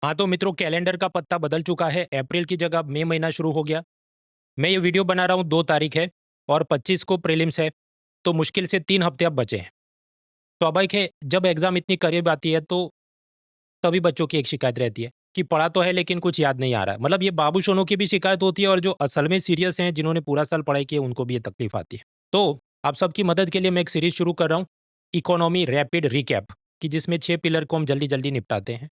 हाँ तो मित्रों, कैलेंडर का पत्ता बदल चुका है। अप्रैल की जगह मई महीना शुरू हो गया। मैं ये वीडियो बना रहा हूँ, 2 तारीख है और 25 को प्रीलिम्स है। तो मुश्किल से 3 हफ्ते अब बचे हैं। स्वाभाविक है, जब एग्जाम इतनी करीब आती है तो सभी बच्चों की एक शिकायत रहती है कि पढ़ा तो है लेकिन कुछ याद नहीं आ रहा है। मतलब ये बाबू सोनों की भी शिकायत होती है और जो असल में सीरियस हैं, जिन्होंने पूरा साल पढ़ाई की है, उनको भी ये तकलीफ आती है। तो आप सबकी मदद के लिए मैं एक सीरीज शुरू कर रहा हूँ, इकोनॉमी रैपिड रिकैप, कि जिसमें 6 पिलर को हम जल्दी जल्दी निपटाते हैं।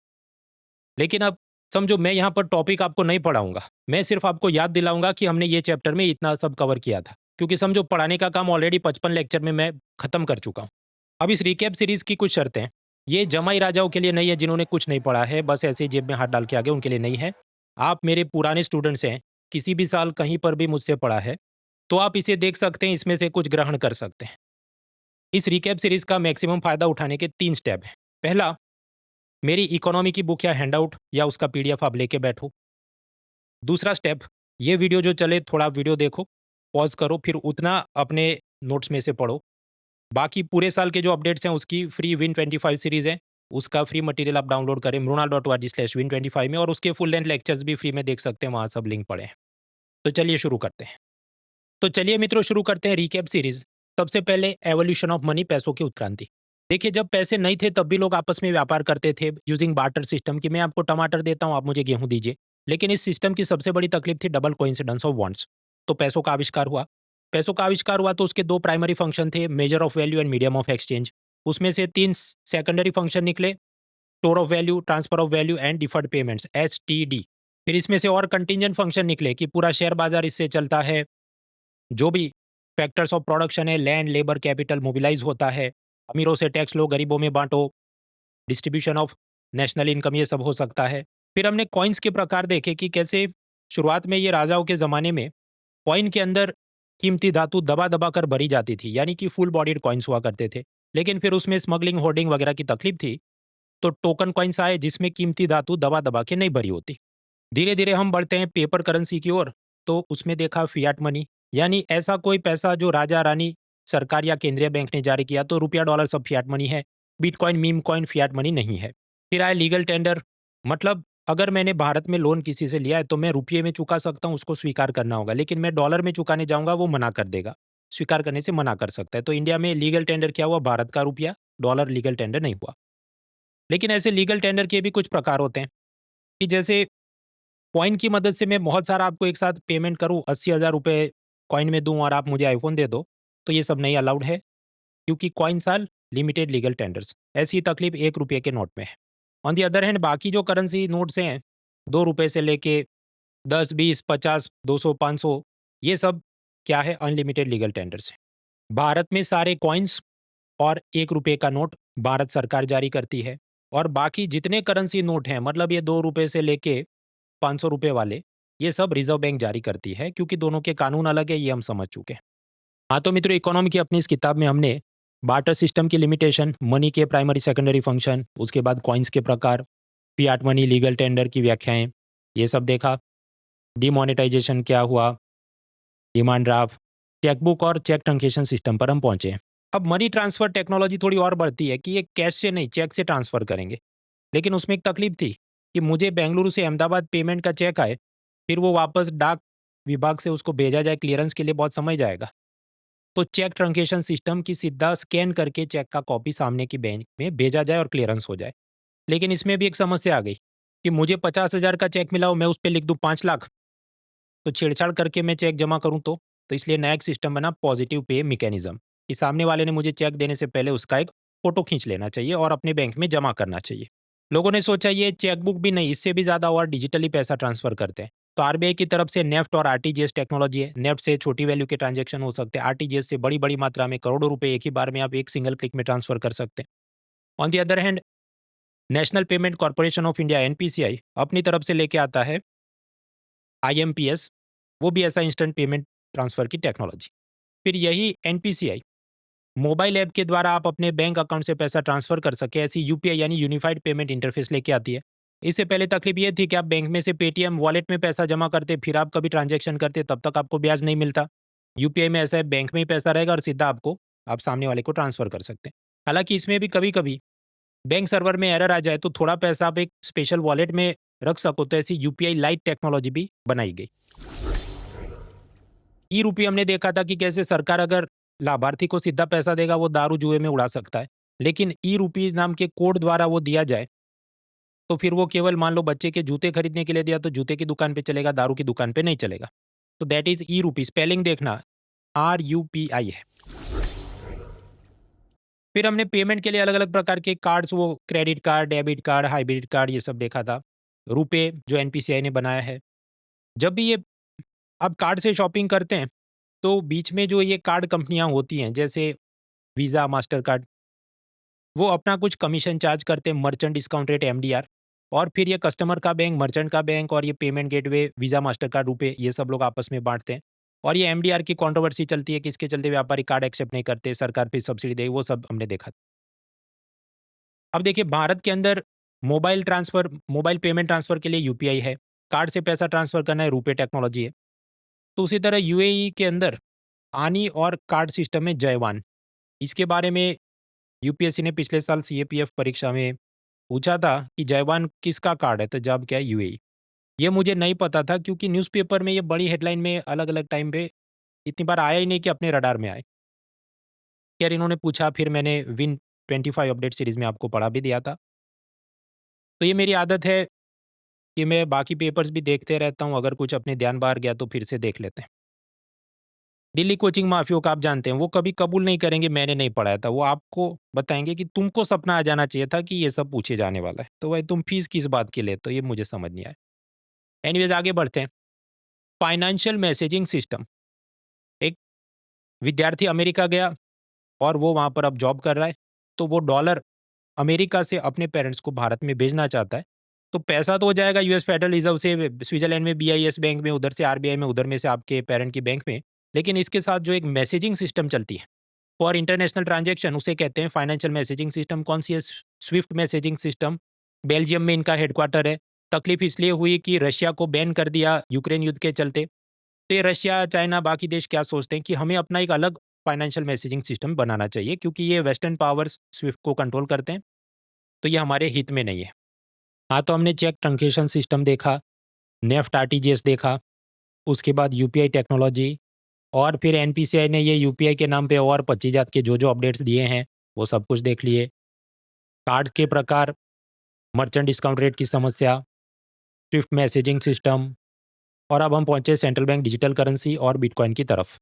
लेकिन अब समझो, मैं यहाँ पर टॉपिक आपको नहीं पढ़ाऊंगा, मैं सिर्फ आपको याद दिलाऊंगा कि हमने ये चैप्टर में इतना सब कवर किया था। क्योंकि समझो, पढ़ाने का काम ऑलरेडी 55 लेक्चर में मैं खत्म कर चुका हूँ। अब इस रिकैप सीरीज की कुछ शर्तें, ये जमाई राजाओं के लिए नहीं है, जिन्होंने कुछ नहीं पढ़ा है, बस ऐसे ही जेब में हाथ डाल के आगे, उनके लिए नहीं है। आप मेरे पुराने स्टूडेंट्स हैं, किसी भी साल कहीं पर भी मुझसे पढ़ा है, तो आप इसे देख सकते हैं, इसमें से कुछ ग्रहण कर सकते हैं। इस रिकैप सीरीज का मैक्सिमम फायदा उठाने के 3 स्टेप हैं। पहला, मेरी इकोनॉमी की बुक या हैंडआउट या उसका पीडीएफ आप लेके बैठो। दूसरा स्टेप, ये वीडियो जो चले थोड़ा वीडियो देखो, पॉज करो, फिर उतना अपने नोट्स में से पढ़ो। बाकी पूरे साल के जो अपडेट्स हैं उसकी फ्री Win25 सीरीज है, उसका फ्री मटेरियल आप डाउनलोड करें mrunal.org/win25 में, और उसके फुल लेंथ लेक्चर्स भी फ्री में देख सकते हैं, वहाँ सब लिंक पड़े हैं। तो चलिए शुरू करते हैं। तो चलिए मित्रों, शुरू करते हैं रिकैप सीरीज। सबसे पहले एवोल्यूशन ऑफ मनी, पैसों की उत्क्रांति। देखिए, जब पैसे नहीं थे तब भी लोग आपस में व्यापार करते थे यूजिंग बार्टर सिस्टम, कि मैं आपको टमाटर देता हूँ, आप मुझे गेहूं दीजिए। लेकिन इस सिस्टम की सबसे बड़ी तकलीफ थी डबल कोइंसिडेंस ऑफ वांट्स। तो पैसों का आविष्कार हुआ। पैसों का आविष्कार हुआ तो उसके 2 प्राइमरी फंक्शन थे, measure of value and medium of exchange. उसमें से 3 सेकेंडरी फंक्शन निकले, store of value, transfer of value and deferred payments, STD। फिर इसमें से और कंटिजेंट फंक्शन निकले कि पूरा शेयर बाजार इससे चलता है, जो भी फैक्टर्स ऑफ प्रोडक्शन है, लैंड, लेबर, कैपिटल मोबिलाइज होता है, अमीरों से टैक्स लो, गरीबों में बांटो, डिस्ट्रीब्यूशन ऑफ नेशनल इनकम, ये सब हो सकता है। फिर हमने कॉइन्स के प्रकार देखे कि कैसे शुरुआत में ये राजाओं के ज़माने में कॉइन के अंदर कीमती धातु दबा दबा कर भरी जाती थी, यानी कि फुल बॉडीड कॉइन्स हुआ करते थे। लेकिन फिर उसमें स्मगलिंग, होर्डिंग वगैरह की तकलीफ थी, तो टोकन कॉइन्स आए जिसमें कीमती धातु दबा दबा के नहीं भरी होती। धीरे धीरे हम बढ़ते हैं पेपर करेंसी की ओर, तो उसमें देखा फियाट मनी, यानी ऐसा कोई पैसा जो राजा रानी, सरकार या केंद्रीय बैंक ने जारी किया, तो रुपया डॉलर सब फियाट मनी है। Bitcoin, meme coin Fiat money नहीं है। फिर आए लीगल टेंडर, मतलब अगर मैंने भारत में लोन किसी से लिया है तो मैं रुपये में चुका सकता हूँ, उसको स्वीकार करना होगा। लेकिन मैं डॉलर में चुकाने जाऊंगा, वो मना कर देगा, स्वीकार करने से मना कर सकता है। तो इंडिया में लीगल टेंडर क्या हुआ? भारत का रुपया, डॉलर लीगल टेंडर नहीं हुआ। लेकिन ऐसे लीगल टेंडर के भी कुछ प्रकार होते हैं, कि जैसे कॉइन की मदद से मैं बहुत सारा आपको एक साथ पेमेंट करूँ, 80,000 रुपये कॉइन में दूँ और आप मुझे आईफोन दे दो, तो ये सब नहीं अलाउड है, क्योंकि coins are limited legal tenders. ऐसी तकलीफ 1 रुपये के नोट में है। ऑन दी अदर हैंड, बाकी जो करेंसी नोट्स हैं, 2 रुपये से लेके 10, 20, 50, 200, 500, ये सब क्या है? अनलिमिटेड लीगल टेंडर्स है। भारत में सारे कॉइन्स और 1 रुपये का नोट भारत सरकार जारी करती है, और बाकी जितने करेंसी नोट हैं, मतलब ये 2 रुपये से लेके 500 रुपये वाले, ये सब रिजर्व बैंक जारी करती है, क्योंकि दोनों के कानून अलग है, ये हम समझ चुके हैं। हाँ तो मित्रों, इकोनॉमी की अपनी इस किताब में हमने बार्टर सिस्टम की लिमिटेशन, मनी के प्राइमरी सेकेंडरी फंक्शन, उसके बाद कॉइन्स के प्रकार, फियाट मनी, लीगल टेंडर की व्याख्याएं, ये सब देखा। डिमोनेटाइजेशन क्या हुआ, डिमांड ड्राफ्ट, चेकबुक और चेक ट्रंकेशन सिस्टम पर हम पहुंचे। अब मनी ट्रांसफर टेक्नोलॉजी थोड़ी और बढ़ती है, कि ये कैश से नहीं, चेक से ट्रांसफर करेंगे। लेकिन उसमें एक तकलीफ थी कि मुझे बेंगलुरु से अहमदाबाद पेमेंट का चेक आए, फिर वो वापस डाक विभाग से उसको भेजा जाए क्लियरेंस के लिए, बहुत समय जाएगा। तो चेक ट्रंकेशन सिस्टम की सीधा स्कैन करके चेक का कॉपी सामने की बैंक में भेजा जाए और क्लियरेंस हो जाए। लेकिन इसमें भी एक समस्या आ गई कि मुझे 50,000 का चेक मिला हो, मैं उस पर लिख दूं 5 लाख, तो छेड़छाड़ करके मैं चेक जमा करूं तो इसलिए नया एक सिस्टम बना, पॉजिटिव पे मैकेनिज्म, कि सामने वाले ने मुझे चेक देने से पहले उसका एक फोटो खींच लेना चाहिए और अपने बैंक में जमा करना चाहिए। लोगों ने सोचा ये चेकबुक भी नहीं, इससे भी ज़्यादा और डिजिटली पैसा ट्रांसफर करते हैं। तो आरबीआई की तरफ से नेफ्ट और आरटीजीएस टेक्नोलॉजी है। नेफ्ट से छोटी वैल्यू के ट्रांजैक्शन हो सकते हैं, आरटीजीएस से बड़ी बड़ी मात्रा में करोड़ों रुपए एक ही बार में आप एक सिंगल क्लिक में ट्रांसफर कर सकते हैं। On the other hand, national payment corporation of India, NPCI, अपनी तरफ से लेके आता है आईएमपीएस, वो भी ऐसा इंस्टेंट पेमेंट ट्रांसफर की टेक्नोलॉजी। फिर यही एनपीसीआई मोबाइल ऐप के द्वारा आप अपने बैंक अकाउंट से पैसा ट्रांसफर कर सके, ऐसी यूपीआई यानी यूनिफाइड पेमेंट इंटरफेस लेके आती है। इससे पहले तकलीफ ये थी कि आप बैंक में से पेटीएम वॉलेट में पैसा जमा करते, फिर आप कभी ट्रांजैक्शन करते, तब तक आपको ब्याज नहीं मिलता। यूपीआई में ऐसा है, बैंक में ही पैसा रहेगा और सीधा आप सामने वाले को ट्रांसफर कर सकते हैं। हालांकि इसमें भी कभी कभी बैंक सर्वर में एरर आ जाए तो थोड़ा पैसा आप एक स्पेशल वॉलेट में रख सको, तो ऐसी यूपीआई लाइट टेक्नोलॉजी भी बनाई गई। ई रूपी हमने देखा था कि कैसे सरकार अगर लाभार्थी को सीधा पैसा देगा वो दारू जुए में उड़ा सकता है, लेकिन ई रूपी नाम के कोड द्वारा वो दिया जाए तो फिर वो केवल मान लो बच्चे के जूते खरीदने के लिए दिया तो जूते की दुकान पे चलेगा, दारू की दुकान पे नहीं चलेगा। तो दैट इज ई रूपी, स्पेलिंग देखना RUPI है। फिर हमने पेमेंट के लिए अलग अलग प्रकार के कार्ड्स, वो credit card, debit card, hybrid card, ये सब देखा था। रुपे जो एनपीसीआई ने बनाया है। जब भी ये अब कार्ड से शॉपिंग करते हैं तो बीच में जो ये कार्ड कंपनियां होती हैं जैसे वीज़ा, मास्टर कार्ड, वो अपना कुछ कमीशन चार्ज करते हैं, मर्चेंट डिस्काउंट रेट MDR। और फिर ये कस्टमर का बैंक, मर्चेंट का बैंक और ये payment gateway visa, master card, RuPay, ये सब लोग आपस में बांटते हैं। और ये MDR की कंट्रोवर्सी चलती है कि इसके चलते व्यापारी कार्ड एक्सेप्ट नहीं करते, सरकार फिर सब्सिडी दे, वो सब हमने देखा। अब देखिए भारत के अंदर मोबाइल पेमेंट ट्रांसफर के लिए यूपीआई है, कार्ड से पैसा ट्रांसफर करना है, रुपे टेक्नोलॉजी है। तो उसी तरह यूएई के अंदर आनी और कार्ड सिस्टम है जयवान। इसके बारे में यूपीएससी ने पिछले साल सीएपीएफ परीक्षा में पूछा था कि जयवान किसका कार्ड है, तो जवाब क्या है, यूएई। ये मुझे नहीं पता था क्योंकि न्यूज़पेपर में ये बड़ी हेडलाइन में अलग अलग टाइम पे इतनी बार आया ही नहीं कि अपने रडार में आए। यार इन्होंने पूछा, फिर मैंने Win25 अपडेट सीरीज में आपको पढ़ा भी दिया था। तो ये मेरी आदत है कि मैं बाकी पेपर्स भी देखते रहता हूँ, अगर कुछ अपने ध्यान बाहर गया तो फिर से देख लेते हैं। दिल्ली कोचिंग माफियों का आप जानते हैं, वो कभी कबूल नहीं करेंगे मैंने नहीं पढ़ाया था, वो आपको बताएंगे कि तुमको सपना आ जाना चाहिए था कि ये सब पूछे जाने वाला है, तो भाई तुम फीस किस बात की लेते हो, ये मुझे समझ नहीं आया। एनीवेज आगे बढ़ते हैं। Financial messaging system. एक विद्यार्थी अमेरिका गया और वो वहाँ पर अब जॉब कर रहा है, तो वो डॉलर अमेरिका से अपने पेरेंट्स को भारत में भेजना चाहता है। तो पैसा तो हो जाएगा यूएस फेडरल रिजर्व से, स्विट्जरलैंड में BIS बैंक में, उधर से RBI में, उधर में से आपके पेरेंट की बैंक में। लेकिन इसके साथ जो एक मैसेजिंग सिस्टम चलती है फॉर इंटरनेशनल ट्रांजैक्शन, उसे कहते हैं फाइनेंशियल मैसेजिंग सिस्टम। कौन सी है? Swift messaging system. बेल्जियम में इनका हेडक्वार्टर है। तकलीफ इसलिए हुई कि रशिया को बैन कर दिया यूक्रेन युद्ध के चलते। तो ये रशिया, चाइना, बाकी देश क्या सोचते हैं कि हमें अपना एक अलग फाइनेंशियल मैसेजिंग सिस्टम बनाना चाहिए क्योंकि ये वेस्टर्न पावर्स स्विफ्ट को कंट्रोल करते हैं, तो ये हमारे हित में नहीं है। हाँ, तो हमने चेक ट्रंकेशन सिस्टम देखा, नेफ्ट RTGS देखा, उसके बाद यूपीआई टेक्नोलॉजी, और फिर एनपीसीआई ने ये यूपीआई के नाम पे और 25 जात के जो अपडेट्स दिए हैं वो सब कुछ देख लिए। कार्ड के प्रकार, मर्चेंट डिस्काउंट रेट की समस्या, स्विफ्ट मैसेजिंग सिस्टम, और अब हम पहुंचे सेंट्रल बैंक डिजिटल करेंसी और बिटकॉइन की तरफ।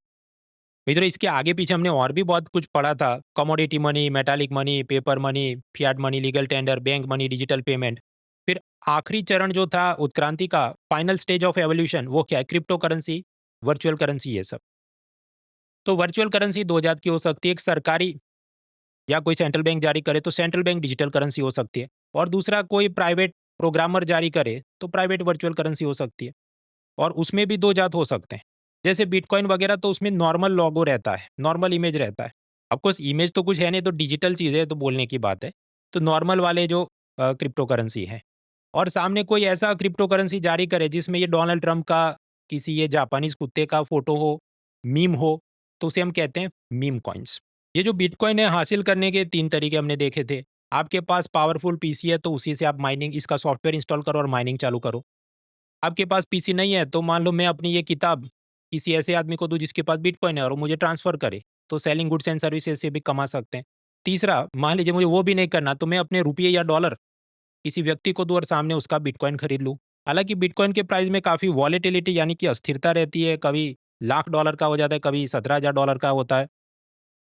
मित्रों इसके आगे पीछे हमने और भी बहुत कुछ पढ़ा था, commodity money, metallic money, paper money, Fiat money, legal tender, bank money, digital payment. फिर आखिरी चरण जो था उत्क्रांति का, फाइनल स्टेज ऑफ एवोल्यूशन, वो क्या है? क्रिप्टो करेंसी, वर्चुअल करेंसी, ये सब। तो वर्चुअल करेंसी दो जात की हो सकती है, एक सरकारी या कोई सेंट्रल बैंक जारी करे तो सेंट्रल बैंक डिजिटल करेंसी हो सकती है, और दूसरा कोई प्राइवेट प्रोग्रामर जारी करे तो प्राइवेट वर्चुअल करेंसी हो सकती है। और उसमें भी दो जात हो सकते हैं, जैसे बिटकॉइन वगैरह, तो उसमें नॉर्मल लोगो रहता है, नॉर्मल इमेज रहता है। ऑफकोर्स इमेज तो कुछ है नहीं, तो डिजिटल चीज़ है तो बोलने की बात है। तो नॉर्मल वाले जो क्रिप्टो करेंसी है, और सामने कोई ऐसा क्रिप्टो करेंसी जारी करे जिसमें ये डोनाल्ड ट्रंप का, किसी ये जापानीज कुत्ते का फोटो हो, मीम हो, तो उसे हम कहते हैं मीम कॉइन्स। ये जो बिटकॉइन है, हासिल करने के 3 तरीके हमने देखे थे। आपके पास पावरफुल पीसी है तो उसी से आप माइनिंग, इसका सॉफ्टवेयर इंस्टॉल करो और माइनिंग चालू करो। आपके पास पीसी नहीं है तो मान लो मैं अपनी ये किताब किसी ऐसे आदमी को दूं जिसके पास बिटकॉइन है और वो मुझे ट्रांसफर करे, तो सेलिंग गुड्स एंड सर्विसेज से भी कमा सकते हैं। तीसरा, मान लीजिए मुझे वो भी नहीं करना, तो मैं अपने रुपये या डॉलर किसी व्यक्ति को दूं और सामने उसका बिटकॉइन खरीद लूं। हालांकि बिटकॉइन के प्राइस में काफ़ी वॉलेटिलिटी यानी कि अस्थिरता रहती है, कभी $1,00,000 का हो जाता है, कभी $17,000 का होता है।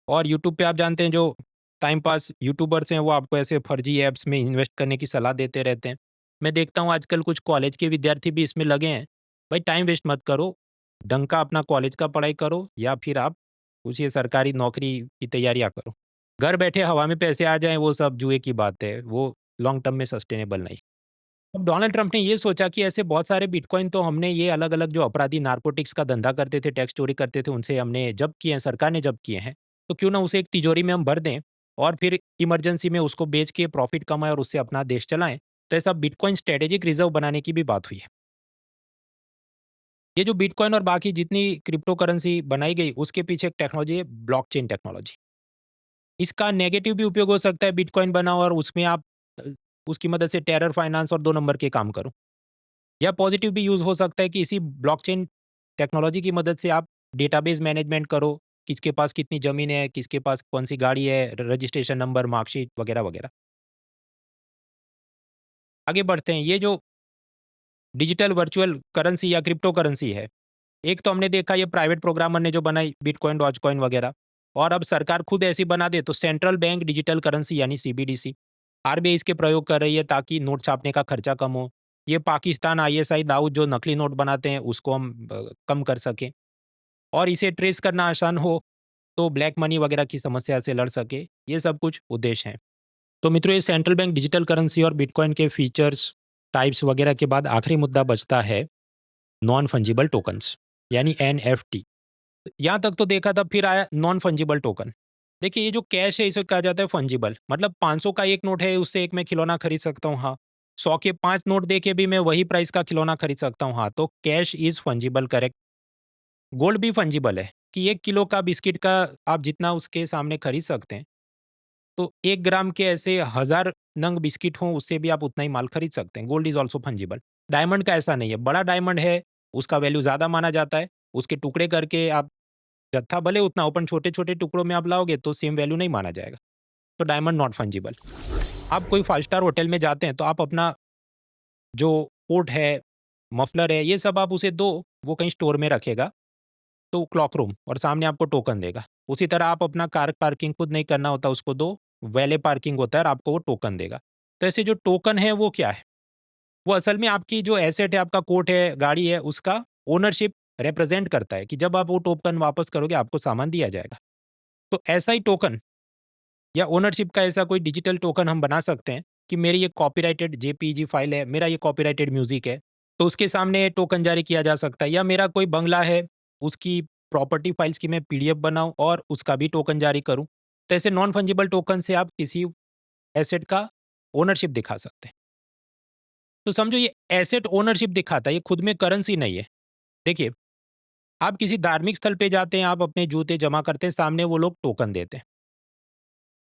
और यूट्यूब पे आप जानते हैं जो टाइम पास यूट्यूबर्स हैं वो आपको ऐसे फर्जी ऐप्स में इन्वेस्ट करने की सलाह देते रहते हैं। मैं देखता हूँ आजकल कुछ कॉलेज के विद्यार्थी भी इसमें लगे हैं। भाई टाइम वेस्ट मत करो, ढंग का अपना कॉलेज का पढ़ाई करो या फिर आप कुछ ये सरकारी नौकरी की तैयारियाँ करो। घर बैठे हवा में पैसे आ जाएँ वो सब जुए की बात है, वो लॉन्ग टर्म में सस्टेनेबल नहीं। अब डोनाल्ड ट्रंप ने ये सोचा कि ऐसे बहुत सारे बिटकॉइन तो हमने ये अलग-अलग जो अपराधी नारकोटिक्स का धंधा करते थे, टैक्स चोरी करते थे, उनसे हमने जब्त किए हैं, सरकार ने जब्त किए हैं। तो क्यों ना उसे एक तिजोरी में हम भर दें और फिर इमरजेंसी में उसको बेच के प्रॉफिट कमाएँ और उससे अपना देश चलाएँ। तो ऐसा बिटकॉइन स्ट्रेटेजिक रिजर्व बनाने की भी बात हुई है। ये जो बिटकॉइन और बाकी जितनी क्रिप्टो करेंसी बनाई गई उसके पीछे एक टेक्नोलॉजी है, ब्लॉकचेन टेक्नोलॉजी। इसका नेगेटिव भी उपयोग हो सकता है, बिटकॉइन बनाओ और उसमें आप उसकी मदद से टेरर फाइनेंस और 2 नंबर के काम करूँ। या पॉजिटिव भी यूज़ हो सकता है कि इसी ब्लॉकचेन टेक्नोलॉजी की मदद से आप डेटाबेस मैनेजमेंट करो, किसके पास कितनी ज़मीन है, किसके पास कौन-सी गाड़ी है, रजिस्ट्रेशन नंबर, मार्कशीट वगैरह-वगैरह। आगे बढ़ते हैं, ये जो डिजिटल वर्चुअल करेंसी या क्रिप्टो करेंसी है, एक तो हमने देखा ये प्राइवेट प्रोग्रामर ने जो बनाई बिटकॉइन, डॉजकॉइन वगैरह, और अब सरकार खुद ऐसी बना दे तो सेंट्रल बैंक डिजिटल करेंसी यानी सीबीडीसी, आरबीआई इसके प्रयोग कर रही है ताकि नोट छापने का खर्चा कम हो। ये पाकिस्तान आईएसआई दाऊद जो नकली नोट बनाते हैं उसको हम कम कर सकें, और इसे ट्रेस करना आसान हो तो ब्लैक मनी वगैरह की समस्या से लड़ सके। ये सब कुछ उद्देश्य हैं। तो मित्रों, ये सेंट्रल बैंक डिजिटल करेंसी और बिटकॉइन के फीचर्स, टाइप्स वगैरह के बाद आखिरी मुद्दा बचता है नॉन फंजिबल टोकन्स यानी एनएफटी। यहाँ तक तो देखा था, फिर आया नॉन फंजिबल टोकन। देखिए, ये जो कैश है इसे कहा जाता है फंजिबल, मतलब 500 का एक नोट है, उससे एक मैं खिलौना खरीद सकता हूँ, हाँ। 100 के 5 नोट दे के भी मैं वही प्राइस का खिलौना खरीद सकता हूँ, हाँ। तो cash is fungible, correct. Gold भी फंजिबल है कि 1 किलो का बिस्किट का आप जितना उसके सामने खरीद सकते हैं, तो 1 ग्राम के ऐसे 1000 नंग बिस्किट हों, उससे भी आप उतना ही माल खरीद सकते हैं। Gold is also fungible. Diamond का ऐसा नहीं है, बड़ा डायमंड है, उसका वैल्यू ज़्यादा माना जाता है, उसके टुकड़े करके आप जत्था भले उतना हो, छोटे-छोटे टुकड़ों में आप लाओगे तो सेम वैल्यू नहीं माना जाएगा। तो डायमंड नॉट फंजिबल। आप कोई 5 स्टार होटल में जाते हैं तो आप अपना जो कोट है, मफलर है, ये सब आप उसे दो, वो कहीं स्टोर में रखेगा, तो क्लॉक रूम, और सामने आपको टोकन देगा। उसी तरह आप अपना कार पार्किंग खुद नहीं करना होता, उसको दो, वैले पार्किंग होता है और आपको वो टोकन देगा। तो ऐसे जो टोकन है वो क्या है? वो असल में आपकी जो एसेट है, आपका कोट है, गाड़ी है, उसका ओनरशिप रिप्रेजेंट करता है कि जब आप वो टोकन वापस करोगे आपको सामान दिया जाएगा। तो ऐसा ही टोकन या ओनरशिप का ऐसा कोई डिजिटल टोकन हम बना सकते हैं कि मेरी ये कॉपीराइटेड जेपीईजी फाइल है, मेरा ये कॉपीराइटेड म्यूजिक है, तो उसके सामने टोकन जारी किया जा सकता है। या मेरा कोई बंगला है, उसकी प्रॉपर्टी फाइल्स की मैं पीडीएफ बनाऊं और उसका भी टोकन जारी करूं। तो ऐसे नॉन फंजिबल टोकन से आप किसी एसेट का ओनरशिप दिखा सकते हैं। तो समझो ये एसेट ओनरशिप दिखाता है, ये खुद में करेंसी नहीं है। देखिए, आप किसी धार्मिक स्थल पे जाते हैं, आप अपने जूते जमा करते हैं, सामने वो लोग टोकन देते हैं।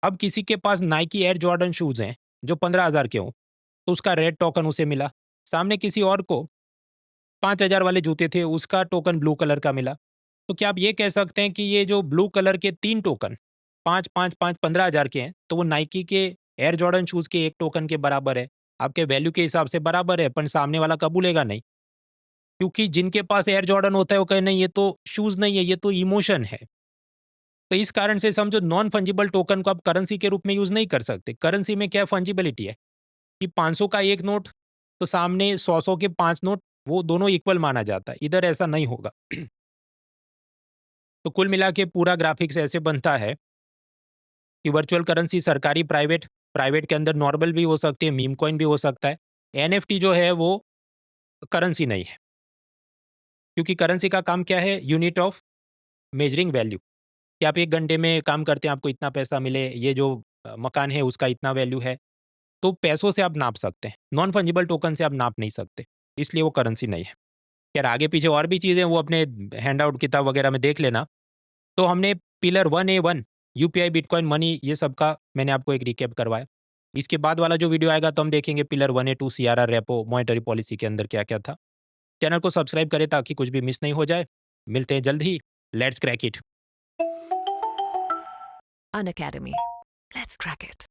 अब किसी के पास नाइकी एयर जॉर्डन शूज़ हैं, जो 15,000 के हों, तो उसका रेड टोकन उसे मिला। सामने किसी और को 5,000 वाले जूते थे, उसका टोकन ब्लू कलर का मिला। तो क्या आप ये कह सकते हैं कि ये जो ब्लू कलर के 3 टोकन 5, 5, 5, 15,000 के हैं, तो वो नाइकी के एयर जॉर्डन शूज़ के 1 टोकन के बराबर है? आपके वैल्यू के हिसाब से बराबर है, पर सामने वाला कबूलेगा नहीं। क्योंकि जिनके पास एयर जॉर्डन होता है, वो कहे नहीं, ये तो शूज़ नहीं है, ये तो इमोशन है। तो इस कारण से समझो नॉन फंजिबल टोकन को आप करेंसी के रूप में यूज़ नहीं कर सकते। करेंसी में क्या फंजिबिलिटी है कि 500 का 1 नोट, तो सामने 100-100 के 5 नोट, वो दोनों इक्वल माना जाता है। इधर ऐसा नहीं होगा। तो कुल मिला के पूरा ग्राफिक्स ऐसे बनता है कि वर्चुअल करेंसी सरकारी, प्राइवेट, प्राइवेट के अंदर नॉर्मल भी हो सकती है, मीम कॉइन भी हो सकता है। एनएफटी जो है वो करेंसी नहीं है, क्योंकि करेंसी का काम क्या है? यूनिट ऑफ मेजरिंग वैल्यू, कि आप 1 घंटे में काम करते हैं, आपको इतना पैसा मिले, ये जो मकान है उसका इतना वैल्यू है। तो पैसों से आप नाप सकते हैं, नॉन फंजिबल टोकन से आप नाप नहीं सकते, इसलिए वो करेंसी नहीं है। यार आगे पीछे और भी चीज़ें वो अपने हैंडआउट किताब वगैरह में देख लेना। तो हमने pillar 1A1 UPI, bitcoin, money, ये सब का मैंने आपको एक रिकैप करवाया। इसके बाद वाला जो वीडियो आएगा तो हम देखेंगे pillar 1A2 CRR, repo, monetary policy के अंदर क्या-क्या था। चैनल को सब्सक्राइब करें ताकि कुछ भी मिस नहीं हो जाए। मिलते हैं जल्द ही। Let's crack it. An academy. Let's crack it.